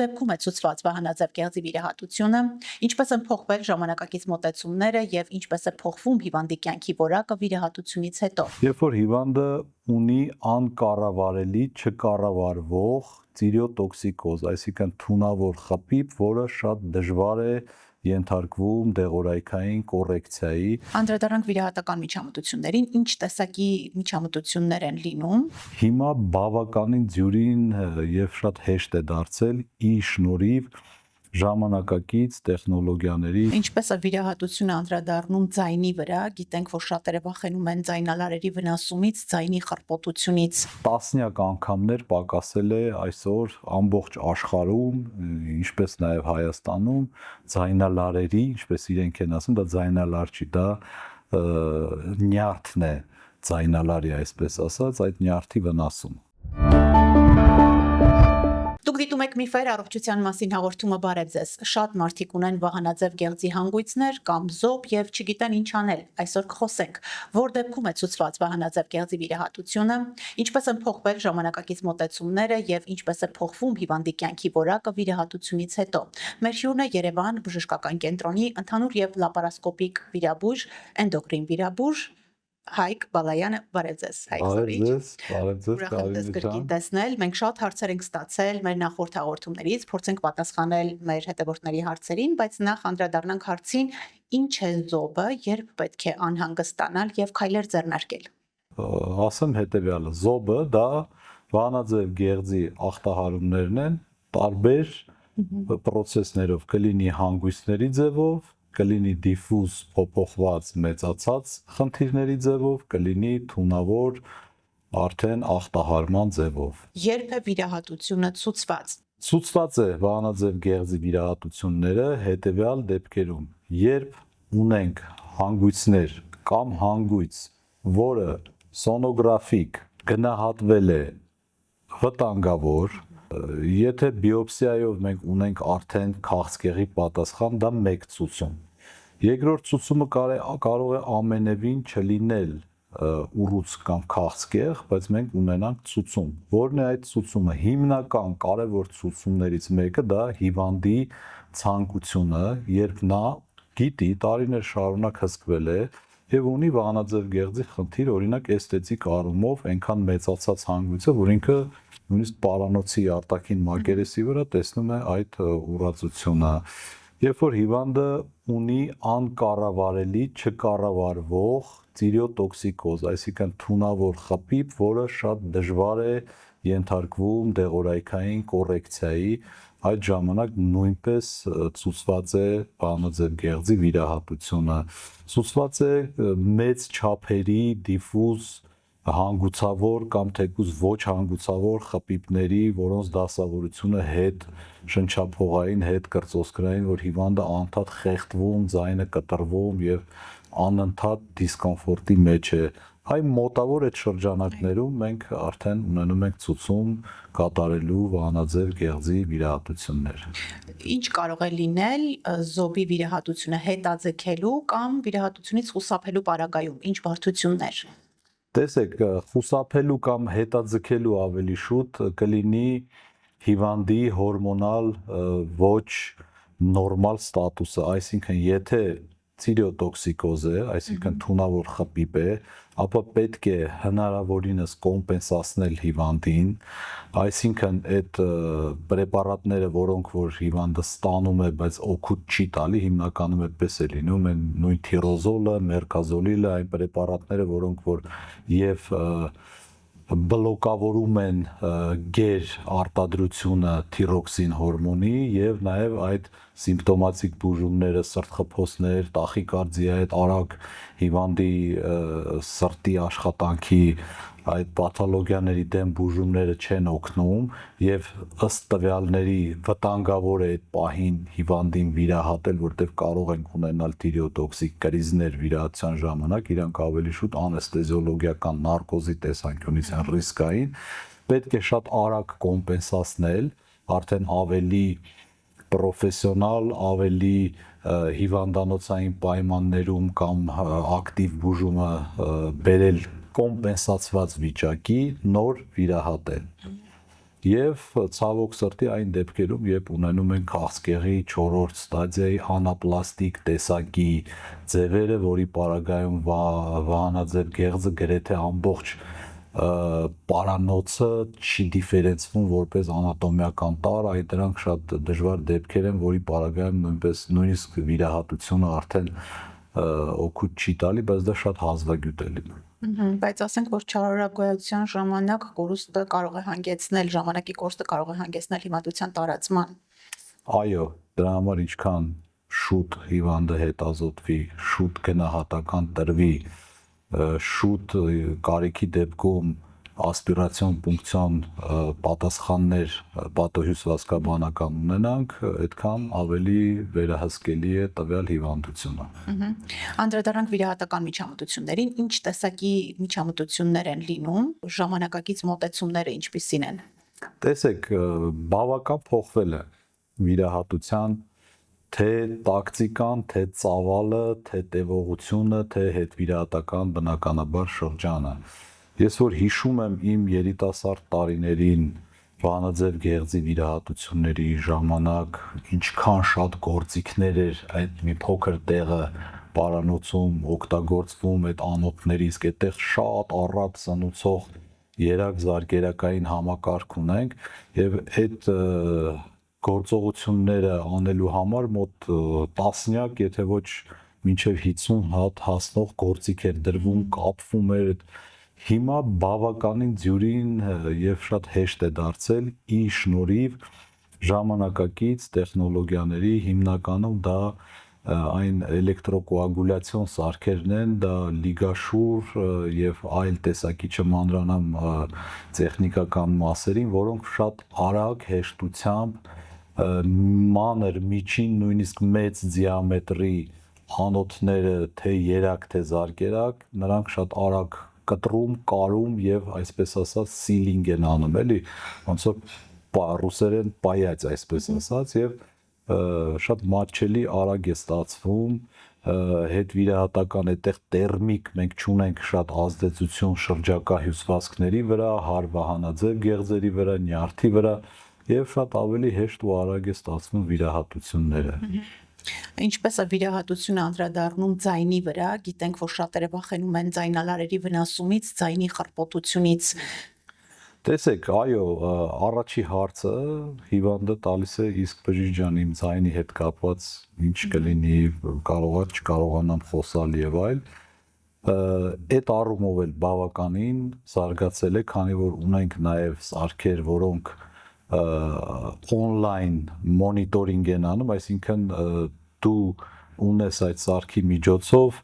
դեպքում է ցուցված վահանաձև գեղձի վիրահատությունը, ինչպես են փոխվել ժամանակակից մոտեցումները եւ ինչպես է փոխվում հիվանդի կյանքի որակը վիրահատությունից հետո։ Երբ որ հիվանդը ունի անկառավարելի, չկառավարվող ծիրիոտոքսիկոզ, այսինքն թունավոր խփիպ, որը շատ դժվար է ենթարկվում դեղորայքային կոռեկցիայի։ Անդրադառնանք վիրահատական միջամտություններին, ինչ տեսակի միջամտություններ են լինում։ Հիմա բավականին ձյուրին եւ շատ հեշտ է դարձել ի շնորհիվ ժամանակակից տեխնոլոգիաների։ Ինչպես է վիրահատությունը անդրադառնում ձայնի վրա, գիտենք, որ շատերը վախենում են ձայնալարերի վնասումից, ձայնի խռպոտությունից։ Տասնյակ անգամներ պակասել է այսօր ամբողջ աշխարհում, ինչպես նաև Հայաստանում, ձայնալարերի, ինչպես իրենք են ասում, դա ձայնալար չի, դա նյարդն է, ձայնալարի, այսպես ասած, այդ նյարդի վնասում։ Դուք դիտում եք Միֆեր առողջության մասին հաղորդումը, բարև ձեզ։ Շատ մարդիկ ունեն վահանաձև գեղձի հանգույցներ կամ զոբ եւ չգիտեն ինչ անել։ Այսօր կխոսենք, որ դեպքում է ցուցված վահանաձև գեղձի վիրահատությունը, ինչպես են փոխվել ժամանակակից մոտեցումները եւ ինչպես է փոխվում հիվանդի կյանքի որակը վիրահատությունից հետո։ Մեր հյուրն է Երևան բժշկական կենտրոնի ընդհանուր եւ լապարասկոպիկ վիրաբույժ, էնդոկրին վիրաբույժ Հայկ Բալայանը, բարև ձեզ, Հայկ Զորիչ։ Բարև ձեզ, կրկին տեսնել։ Մենք շատ հարցեր ենք ստացել մեր նախորդ հաղորդումներից, փորձենք պատասխանել մեր հետևորդների հարցերին, բայց նախ անդրադառնանք հարցին, ինչ է զոբը, երբ պետք է անհանգստանալ եւ քայլեր ձեռնարկել։ Ասեմ հետեւյալը, զոբը դա վահանաձև գեղձի ախտահարումներն են, տարբեր պրոցեսներով, կլինի հանգույցների ձևով, կլինի դիֆուզ փոփոխված մեծացած խնդիրների ձևով, կլինի թունավոր արդեն ախտահարման ձևով։ Երբ է վիրահատությունը ցուցված։ Ցուցված է վահանաձև գեղձի վիրահատությունները հետևյալ դեպքերում, երբ ունենք հանգույցներ կամ հանգույց, որը սոնոգրաֆիկ գնահատվել է վտանգավոր, եթե բիոպսիայով մենք ունենք արդեն քաղցկեղի պատասխան, դա մեկ ցուցում։ Երկրորդ ցուցումը կարող է ամենևին չլինել ուռուց կամ քաղցկեղ, բայց մենք ունենանք ցուցում։ Որն է այդ ցուցումը։ Հիմնական կարևոր ցուցումներից մեկը դա հիվանդի ցանկությունը, երբ նա գիտի տարիներ շարունակ հսկվել է եւ ունի վահանաձև գեղձի խնդիր, օրինակ էսթետիկ առումով այնքան մեծացած հանգույցը, որ ինքը նույնիսկ պարանոցի արտաքին մակերեսի վրա տեսնում է այդ ուռածությունը։ Երբ որ հիվանդը ունի անկառավարելի, չկառավարվող ծիրիոտոքսիկոզ, այսինքն թունավոր խփիպ, որը շատ դժվար է ենթարկվում դեղորայքային կոռեկցիայի, այդ ժամանակ նույնպես ցուցված է վահանաձև գեղձի վիրահատությունը։ Ցուցված է մեծ չափերի դիֆուզ հանգուցավոր կամ թեկուզ ոչ հանգուցավոր խփիպների, որոնց դասավորությունը հետ շնչափողային, հետ կրծոսկրային, որ հիվանդը անընդհատ խեղդվում, ձայնը կտրվում եւ անընդհատ դիսկոմֆորտի մեջ է։ Այ մոտավոր այդ շրջանակներում մենք արդեն ունենում ենք ցուցում կատարելու վահանաձև գեղձի վիրահատություններ։ Ինչ կարող է լինել զոբի վիրահատությունը հետաձգելու կամ վիրահատությունից խուսափելու պարագայում, ինչ բարդություններ։ Տեսեք, խուսափելու կամ հետաձգելու ավելի շուտ կլինի հիվանդի հորմոնալ ոչ նորմալ ստատուսը, այսինքն եթե ծիրիոտոքսիկոզ է, այսինքն թունավոր խփիպ է, ապա պետք է հնարավորինս կոմպենսացնել հիվանդին, այսինքն այդ պրեպարատները, որոնք որ հիվանդը ստանում է, բայց օգուտ չի տալի, հիմնականում այդպես է լինում, այն նույն թիրոզոլը, մերկազոլիլը, այն պրեպարատները, որոնք որ եւ բլոկավորում են գեր արտադրությունը թիրոքսին հորմոնի եւ նաեւ այդ սիմպտոմատիկ բուժումները, սրտխփոսներ, տախիկարդիա, այդ արագ հիվանդի սրտի աշխատանքի այդ պաթոլոգիաների դեմ բուժումները չեն օգնում եւ ըստ տվյալների վտանգավոր է այդ պահին հիվանդին վիրահատել, որտեղ կարող ենք ունենալ տիրիոտոքսիկ կրիզներ վիրահատության ժամանակ, իրանք ավելի շուտ անեստեզիոլոգիական նարկոզի տեսանկյունից են ռիսկային, պետք է շատ արագ կոմպենսացնել, արդեն ավելի պրոֆեսիոնալ, ավելի հիվանդանոցային պայմաններում կամ ակտիվ բուժումը բերել կոմպենսացված վիճակի նոր վիրահատել։ Եվ ցավոք սրտի այն դեպքերում, երբ ունենում ենք աղցկեղի 4-րդ ստադիայի անապլաստիկ տեսակի ձևերը, որի պարագայում վահանաձև գեղձը գրեթե ամբողջ պարանոցը չի դիֆերենցվում որպես անատոմիական տարր, այդ դրանք շատ դժվար դեպքեր են, որի պարագայում նույնիսկ վիրահատությունը արդեն օգուտ չի տալի, բայց դա շատ հազվագյուտ է լինում։ Բայց ասենք, որ չարորագոյության ժամանակ կորուստը կարող է հանգեցնել, ժամանակի կորուստը կարող է հանգեցնել հիվանդության տարածման։ Այո, դրա համար ինչքան շուտ հիվանդը հետազոտվի, շուտ գնահատական տրվի, շուտ կարիքի դեպքում ասպիրացիոն պունկցիոն պատասխաններ պատոհյուսվածքաբանական ունենանք, այդքան ավելի վերահսկելի է տվյալ հիվանդությունը։ Անդրադառնանք վիրահատական միջամտություններին, ինչ տեսակի միջամտություններ են լինում, ժամանակակից մոտեցումները ինչպիսին են։ Տեսեք, բավական փոխվել է վիրահատության թե տակտիկան, թե ծավալը, թե տևողությունը, թե հետվիրահատական բնականաբար շրջանը։ Ես որ հիշում եմ իմ երիտասարդ տարիներին վահանաձև գեղձի վիրահատությունների ժամանակ ինչքան շատ գործիքներ էր այդ մի փոքր տեղը պարանոցում օգտագործվում այդ անոթներից, այդտեղ շատ առատ սնուցող երակ զարկերակային համակարգ ունենք եւ այդ գործողությունները անելու համար մոտ տասնյակ, եթե ոչ մինչև 50 հատ հասնող գործիք էր դրվում, կապվում էր։ Հիմա բավականին դյուրին եւ շատ հեշտ է դարձել ի շնորհիվ ժամանակակից տեխնոլոգիաների, հիմնականում դա այն էլեկտրոկոագուլյացիոն սարքերն են, դա լիգաշուր եւ այլ տեսակի չմանրանամ տեխնիկական մասերին, որոնք շատ արագ հեշտությամբ մանր, միջին, նույնիսկ մեծ դիամետրի անոթները, թե երակ, թե զարկերակ, նրանք շատ արագ կտրում, կարում եւ այսպես ասած սիլինգ են անում, էլի, ոնց որ ռուսերեն պայած, այսպես ասած, եւ շատ մատչելի արագ է ստացվում, հետվիրահատական այդտեղ տերմիկ մենք չունենք շատ ազդեցություն շրջակա հյուսվածքների վրա, հարվահանաձև գեղձերի վրա, նյարդի վրա եւ շատ ավելի հեշտ ու արագ է ստացվում վիրահատությունները։ Ինչպես է վիրահատությունը անդրադառնում ձայնի վրա, գիտենք, որ շատերը վախենում են ձայնալարերի վնասումից, ձայնի խռպոտությունից։ Տեսեք, այո, առաջի հարցը հիվանդը տալիս է, իսկ բժիշկ ջան, իմ ձայնի հետ կապված ինչ կլինի, կարողա չկարողանամ խոսալ եւ այլ։ Այդ առումով էլ բավականին զարգացել է, քանի որ ունենք նաեւ սարքեր, որոնք on-line monitoring են անում, այսինքն դու ունես այդ սարքի միջոցով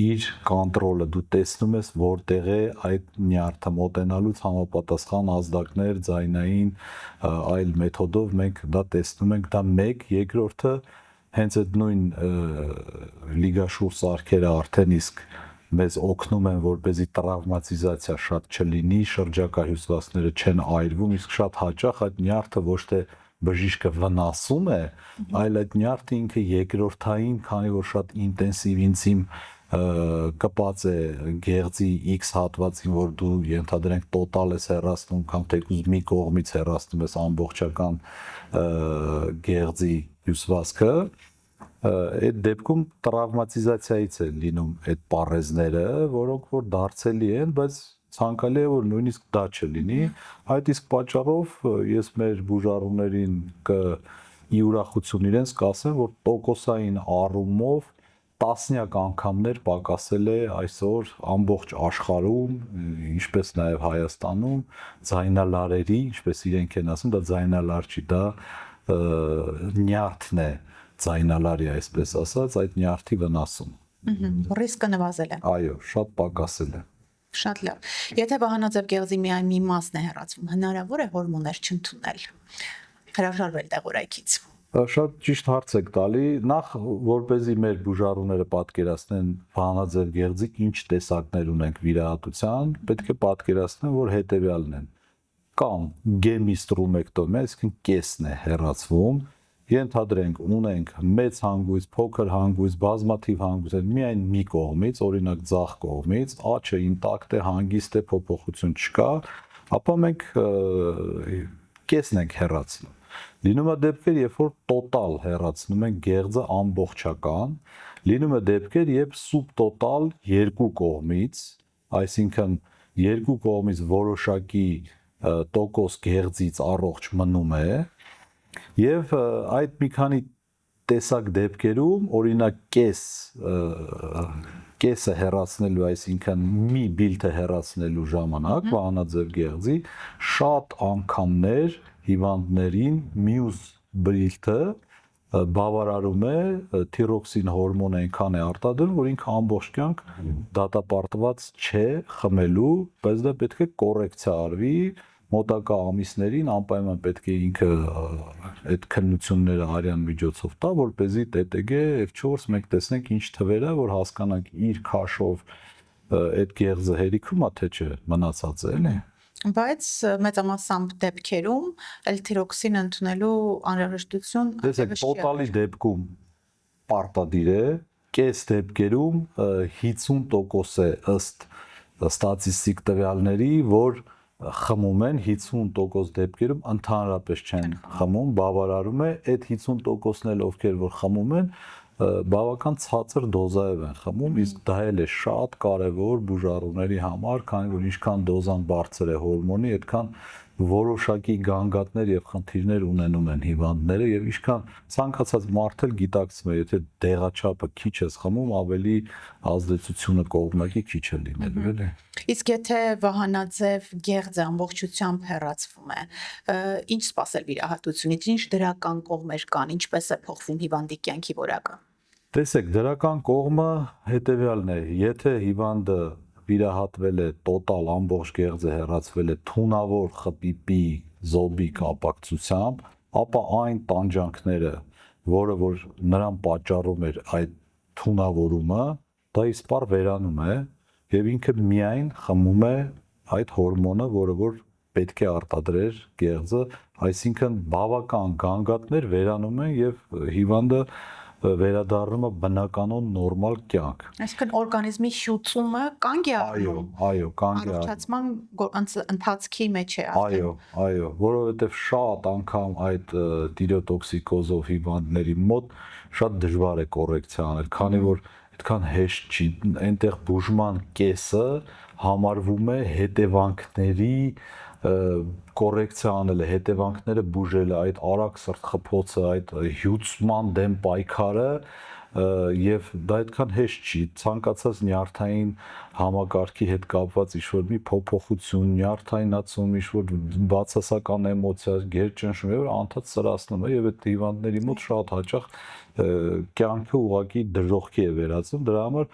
իր կոնտրոլը, դու տեսնում ես որտեղ է այդ նյարդը մոտենալուց համապատասխան ազդակներ, ձայնային այլ մեթոդով մենք դա տեսնում ենք, դա մեկ, երկրորդը հենց այդ նույն լիգաշուր սարքերը արդեն իսկ մեզ օգնում են, որպեսզի տրավմատիզացիա շատ չլինի, շրջակա հյուսվածքները չեն այրվում, իսկ շատ հաճախ այդ նյարդը ոչ թե բժիշկը վնասում է, այլ այդ նյարդը ինքը երկրորդային, քանի որ շատ ինտենսիվ ինձիմ կպած է գեղձի X հատվածին, որ դու ենթադրենք տոտալ ես հեռացնում կամ թեկուզ մի կողմից հեռացնում ես ամբողջական գեղձի հյուսվածքը, այդ դեպքում տրավմատիզացիայից է լինում այդ պարեզները, որոնք որ դարձելի են, բայց ցանկալի է որ նույնիսկ դա չլինի, այդ իսկ պատճառով ես մեր բուժառուներին ի ուրախություն իրենց կասեմ, որ տոկոսային առումով տասնյակ անգամներ պակասել է այսօր ամբողջ աշխարհում, ինչպես նաև Հայաստանում ձայնալարերի, ինչպես իրենք են ասում, դա ձայնալար չի, դա նյարդն է, ձայնալարի այսպես ասած, այդ նյարդի վնասում։ Ռիսկը նվազել է։ Այո, շատ պակասել է։ Շատ լավ։ Եթե վահանաձև գեղձի միայն մի մասն է հեռացվում, հնարավոր է հորմոններ չընդունել, հրաժարվել տեղորայքից։ Շատ ճիշտ հարց եք տալի, նախ որպեսզի մեր բուժառուները պատկերացնեն վահանաձև գեղձի ինչ տեսակներ ունենք վիրահատության, պետք է պատկերացնեն, որ հետևյալն են։ Կամ գեմիստրումեկտոմիա, այսինքն կեսն է հեռացվում, ենթադրենք ունենք մեծ հանգույց, փոքր հանգույց, բազմաթիվ հանգույցներ միայն մի կողմից, օրինակ ձախ կողմից, աչը ինտակտ է, հանգիստ է, փոփոխություն չկա, ապա մենք կեսն ենք հեռացնում։ Լինում է դեպքեր, երբ որ տոտալ հեռացնում ենք գեղձը ամբողջական, լինում է դեպքեր, երբ սուբտոտալ երկու կողմից, այսինքն երկու կողմից որոշակի տոկոս գեղձից առողջ մնում է, եւ այդ մի քանի տեսակ դեպքերում, օրինակ կեսը հեռացնելու, այսինքն մի բիլթը հեռացնելու ժամանակ վահանաձև գեղձի շատ անգամներ հիվանդներին մյուս բիլթը բավարարում է թիրոքսին հորմոն այնքան է արտադրում, որ ինքը ամբողջ կյանք դատապարտված չէ խմելու, բայց դա պետք է կոռեկցիա արվի մոտակա ամիսներին անպայման պետք է ինքը այդ քննությունները արյան միջոցով տա, որպեսզի ՏՏԳ F4 մենք տեսնենք ինչ թվեր է, որ հասկանանք իր քաշով այդ գեղձը հերիքում է թե չէ մնացած է, էլի։ Բայց մեծամասամբ դեպքերում L-թիրոքսին ընդունելու անհրաժեշտություն Տեսեք, տոտալի դեպքում պարտադիր է, կես դեպքերում 50% է ըստ ստատիստիկ տվյալների, որ խմում են 50% դեպքերում ընդհանրապես չեն խմում, բավարարում է այդ 50%-ն էլ ովքեր որ խմում են, բավական ցածր դոզայով են խմում, իսկ դա էլ է շատ կարևոր բուժառուների համար, քանի որ ինչքան դոզան բարձր է հորմոնի, այդքան որոշակի գանգատներ եւ խնդիրներ ունենում են հիվանդները եւ ինչքան ցանկացած մարդ էլ գիտակցում է, եթե դեղաչափը քիչ է խմում, ավելի ազդեցությունը կողմնակի քիչ է լինելու, էլի։ Իսկ եթե վահանաձև գեղձը ամբողջությամբ հեռացվում է, ինչ սպասել վիրահատությունից, ինչ դրական կողմեր կան, ինչպես է փոխվում հիվանդի կյանքի որակը։ Տեսեք, դրական կողմը հետեւյալն է, եթե հիվանդը վիրահատվել է տոտալ ամբողջ գեղձը հեռացվել է թունավոր խպիպի զոբի կապակցությամբ, ապա այն տանջանքները, որը որ նրան պատճառում էր այդ թունավորումը, դա իսպառ վերանում է եւ ինքը միայն խմում է այդ հորմոնը, որը որ պետք է արտադրեր գեղձը, այսինքն բավական գանգատներ վերանում են եւ հիվանդը վերադառնում է բնականon նորմալ կյանք։ Այսինքն օրգանիզմի հյուծումը կանգ է առնում։ Այո, կանգ է առնում։ Առողջացման ընթացքի մեջ է Այո, որովհետև շատ անգամ այդ տիրոտոքսիկոզով հիվանդների մոտ շատ դժվար է կոռեկցիա անել, քանի որ այդքան հեշտ չի, այնտեղ բուժման կեսը համարվում է հետևանքների կոռեկցիա անելը, հետևանքները բուժելը, այդ արագ սրտխփոցը, այդ հյուծման դեմ պայքարը եւ դա այդքան հեշտ չի, ցանկացած նյարդային համակարգի հետ կապված ինչ-որ մի փոփոխություն, նյարդայնացում, ինչ-որ բացասական էմոցիա, գերճնշում եւ անդադ սրացնում է եւ այդ հիվանդների մոտ շատ հաճախ կյանքը ուղղակի դժողքի է վերածում, դրա համար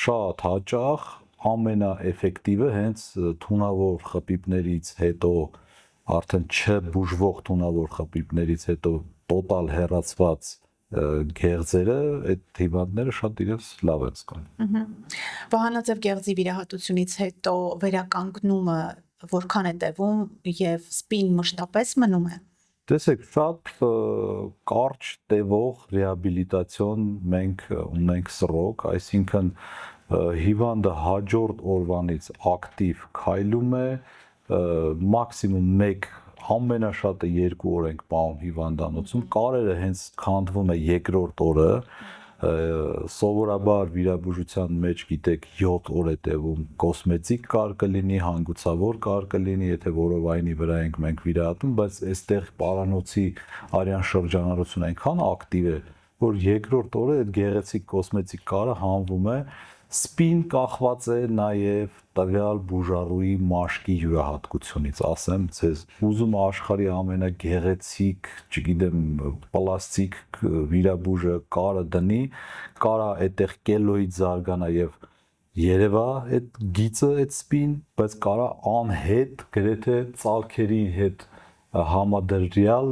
շատ հաճախ ամենաէֆեկտիվը հենց թունավոր խպիպներից հետո արդեն չբուժվող թունավոր խպիպներից հետո տոտալ հեռացված գեղձերը այդ հիվանդները շատ իրենց լավ են զգում։ Վահանաձև գեղձի վիրահատությունից հետո վերականգնումը որքան է տևում եւ սպին մշտապես մնում է։ Տեսեք, շատ կարճ տևող ռեաբիլիտացիոն մենք ունենք սրոք, այսինքն հիվանդը հաջորդ օրվանից ակտիվ քայլում է, մաքսիմում 1, ամենաշատը 2 օր ենք պահում հիվանդանոցում, կարերը հենց քանդվում է երկրորդ օրը, սովորաբար վիրաբուժության մեջ գիտեք 7 օր է տևում, կոսմետիկ կար կլինի, հանգուցավոր կար կլինի, եթե որովայնի վրա ենք մենք վիրահատում, բայց այստեղ պարանոցի արյան շրջանառությունը այնքան ակտիվ է, որ երկրորդ օրը այդ գեղեցիկ կոսմետիկ կարը հանվում է, սպին կախված է նաև տվյալ բուժառուի մաշկի յուրահատկությունից, ասեմ ձեզ, ուզում աշխարհի ամենագեղեցիկ, չգիտեմ, պլաստիկ վիրաբուժը կարը դնի, կարա այդտեղ կելոիդ զարգանա եւ երևա այդ գիծը, այդ սպին, բայց կարա անհետ գրեթե ծալքերի հետ համադրյալ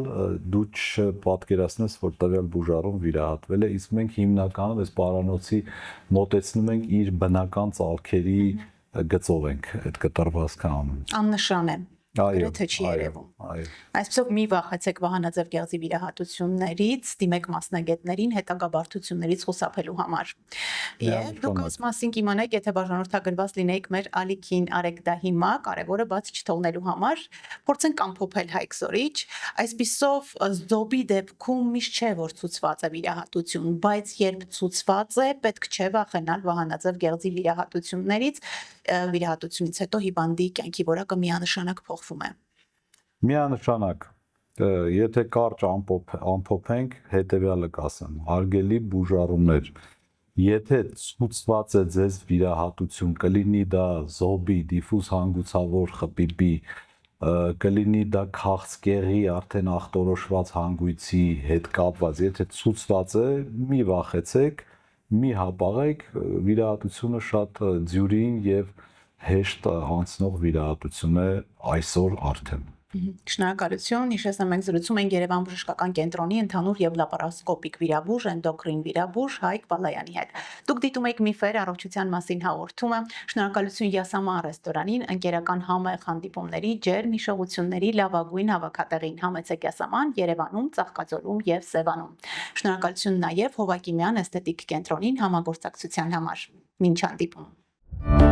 դու չպատկերացնես, որ տվյալ բուժառուն վիրահատվել է, իսկ մենք հիմնականում այս պարանոցի մոտեցնում ենք իր բնական ծալքերի գծով ենք այդ կտրվածքը անում։ Աննշան է։ գրեթե չի երևում։ Այո։ Այսպեսով մի վախեցեք վահանաձև գեղձի վիրահատություններից, դիմեք մասնագետներին հետագա բարդություններից խուսափելու համար։ Եվ դուք այս մասին կիմանաք, եթե բաժանորդագրված լինեիք մեր ալիքին, արեք դա հիմա, կարևորը բաց չթողնելու համար, փորձենք ամփոփել հայքսորիչ, այսպիսով զոբի դեպքում միշտ չէ որ ցուցված է վիրահատություն, բայց երբ ցուցված է, պետք չէ վախենալ վահանաձև գեղձի վիրահատությունից հետո հիվանդի կյանքի որակը միանշանակ փոխվում է։ Միանշանակ, եթե կարճ ամփոփենք, հետևյալը կասեմ, հարգելի բուժառուներ, եթե ցուցված է ձեզ վիրահատություն, կլինի դա զոբի, դիֆուզ հանգուցավոր խպիպի, կլինի դա քաղցկեղի արդեն ախտորոշված հանգույցի հետ կապված, եթե ցուցված է, մի վախեցեք, մի հապաղեք, վիրահատությունը շատ ձյուրին եւ հեշտ անցնող վիրահատություն է այսօր արդեն։ Շնորհակալություն, հիշեցնեմ մենք զրուցում ենք Երևան բժշկական կենտրոնի ընդհանուր եւ լապարասկոպիկ վիրաբույժ, էնդոկրին վիրաբույժ Հայկ Բալայանի հետ։ Դուք դիտում եք Միֆեր առողջության մասին հաղորդումը։ Շնորհակալություն Յասաման ռեստորանին, ընկերական համեղ հանդիպումների, ջերմ հիշողությունների լավագույն հավաքատեղին Համեցեք Յասաման Երևանում, Ծաղկաձորում եւ Սևանում։ Շնորհակալություն նաեւ Հովակիմյան էսթետիկ կենտրոնին համագործակցության համար։ Մինչ հանդիպում։